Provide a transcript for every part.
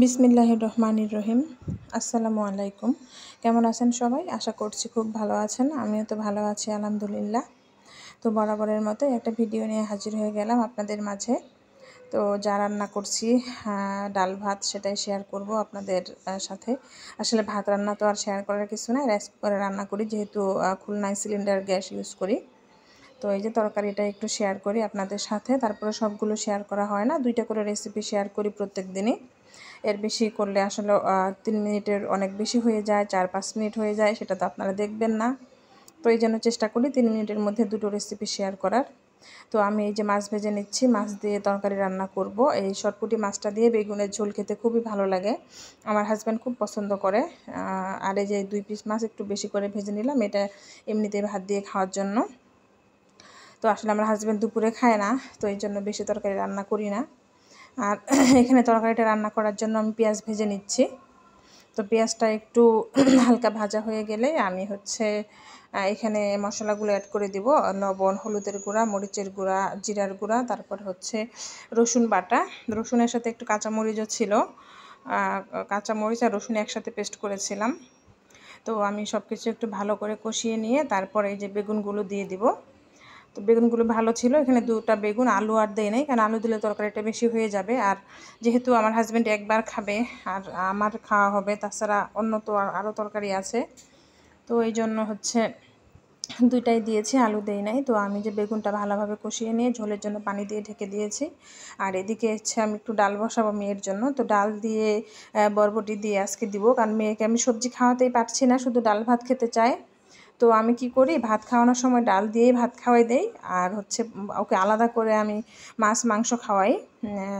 বিসমিল্লাহির রহমানির রহিম। আসসালামু আলাইকুম। কেমন আছেন সবাই? আশা করছি খুব ভালো আছেন। আমিও তো ভালো আছি আলহামদুলিল্লাহ। তো বরাবরের মতো একটা ভিডিও নিয়ে হাজির হয়ে গেলাম আপনাদের মাঝে। তো যা রান্না করছি ডাল ভাত, সেটাই শেয়ার করব আপনাদের সাথে। আসলে ভাত রান্না তো আর শেয়ার করার কিছু নাই, রাইস কুকারে রান্না করি, যেহেতু খুলনায় সিলিন্ডার গ্যাস ইউজ করি। তো এই যে তরকারিটা একটু শেয়ার করি আপনাদের সাথে, তারপরে সবগুলো শেয়ার করা হয় না, 2টা করে রেসিপি শেয়ার করি প্রত্যেক দিনই। এর বেশি করলে আসলে 3 মিনিটের অনেক বেশি হয়ে যায়, 4-5 মিনিট হয়ে যায়, সেটা তো আপনারা দেখবেন না। তো এই জন্য চেষ্টা করি 3 মিনিটের মধ্যে 2টো রেসিপি শেয়ার করার। তো আমি এই যে মাছ ভেজে নিচ্ছি, মাছ দিয়ে তরকারি রান্না করব। এই শর্টপুটি মাছটা দিয়ে বেগুনের ঝোল খেতে খুবই ভালো লাগে, আমার হাজব্যান্ড খুব পছন্দ করে। আর এই যে 2 পিস মাছ একটু বেশি করে ভেজে নিলাম, এটা এমনিতেই ভাত দিয়ে খাওয়ার জন্য। তো আসলে আমার হাজব্যান্ড দুপুরে খায় না, তো এই জন্য বেশি তরকারি রান্না করি না। আর এখানে তরকারিটা রান্না করার জন্য আমি পেঁয়াজ ভেজে নিচ্ছি। তো পেঁয়াজটা একটু হালকা ভাজা হয়ে গেলে আমি এখানে মশলাগুলো অ্যাড করে দিব। লবণ, হলুদের গুঁড়া, মরিচের গুঁড়া, জিরার গুঁড়া, তারপর রসুন বাটা। রসুনের সাথে একটু কাঁচামরিচও ছিল, কাঁচামরিচ আর রসুন একসাথে পেস্ট করেছিলাম। তো আমি সব কিছু একটু ভালো করে কষিয়ে নিয়ে তারপরে এই যে বেগুনগুলো দিয়ে দিব। তো বেগুনগুলো ভালো ছিল, এখানে 2টা বেগুন, আলু আর দেই নাই, কারণ আলু দিলে তরকারিটা বেশি হয়ে যাবে। আর যেহেতু আমার হাজব্যান্ড একবার খাবে আর আমার খাওয়া হবে, তাছাড়া অন্য তো আরও তরকারি আছে, তো এই জন্য 2টাই দিয়েছি, আলু দেই নাই। তো আমি যে বেগুনটা ভালোভাবে কষিয়ে নিয়ে ঝোলের জন্য পানি দিয়ে ঢেকে দিয়েছি। আর এদিকে আমি একটু ডাল বসাবো মেয়ের জন্য। তো ডাল দিয়ে বরবটি দিয়ে আজকে দিব, কারণ মেয়েকে আমি সবজি খাওয়াতেই পারছি না, শুধু ডাল ভাত খেতে চায়। তো আমি কি করি, ভাত খাওয়ানোর সময় ডাল দিয়েই ভাত খাওয়াই দেই। আর ওকে আলাদা করে আমি মাছ মাংস খাওয়াই,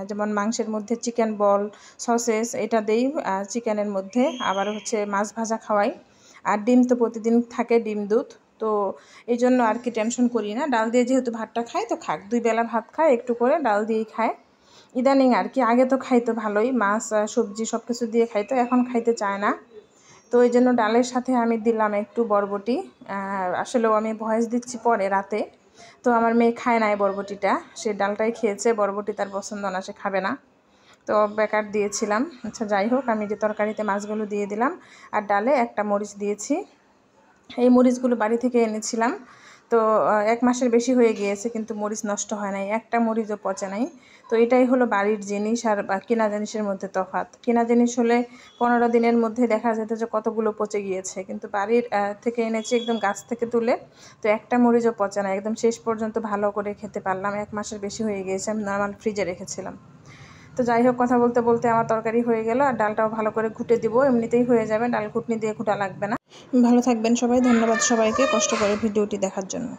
যেমন মাংসের মধ্যে চিকেন বল, সসেস এটা দেই, চিকেনের মধ্যে আবার মাছ ভাজা খাওয়াই। আর ডিম তো প্রতিদিন থাকে, ডিম দুধ। তো এই জন্য আর কি টেনশন করি না, ডাল দিয়ে যেহেতু ভাতটা খায় তো খাক, 2 বেলা ভাত খায়, একটু করে ডাল দিয়েই খায় ইদানিং আর কি। আগে তো খাইতো ভালোই, মাছ সবজি সব কিছু দিয়ে খাইতো, এখন খাইতে চায় না। তো এই জন্য ডালের সাথে আমি দিলাম একটু বরবটি। আসলেও আমি ভয়েস দিচ্ছি পরে রাতে, তো আমার মেয়ে খায় না এই বরবটিটা, সে ডালটাই খেয়েছে, বরবটি তার পছন্দ না, সে খাবে না। তো বেকার দিয়েছিলাম। আচ্ছা যাই হোক, আমি যে তরকারিতে মাছগুলো দিয়ে দিলাম আর ডালে একটা মরিচ দিয়েছি। এই মরিচগুলো বাড়ি থেকে এনেছিলাম, তো 1 মাসের বেশি হয়ে গিয়েছে, কিন্তু মরিচ নষ্ট হয় নাই, একটা মরিচও পচে নাই। তো এটাই হলো বাড়ির জিনিস আর কেনা জিনিসের মধ্যে তফাৎ। কেনা জিনিস হলে 15 দিনের মধ্যে দেখা যেত যে কতগুলো পচে গিয়েছে, কিন্তু বাড়ির থেকে এনেছি একদম গাছ থেকে তুলে, তো একটা মরিচও পচে না, একদম শেষ পর্যন্ত ভালো করে খেতে পারলাম। 1 মাসের বেশি হয়ে গিয়েছে, আমি নর্মাল ফ্রিজে রেখেছিলাম। তো যাই হোক, কথা বলতে বলতে আমার তরকারি হয়ে গেল, আর ডালটাও ভালো করে ঘুটে দিব, এমনিতেই হয়ে যাবে, ডাল ঘুটনি দিয়ে ঘুটা লাগবে না। ভালো থাকবেন সবাই, ধন্যবাদ সবাইকে কষ্ট করে ভিডিওটি দেখার জন্য।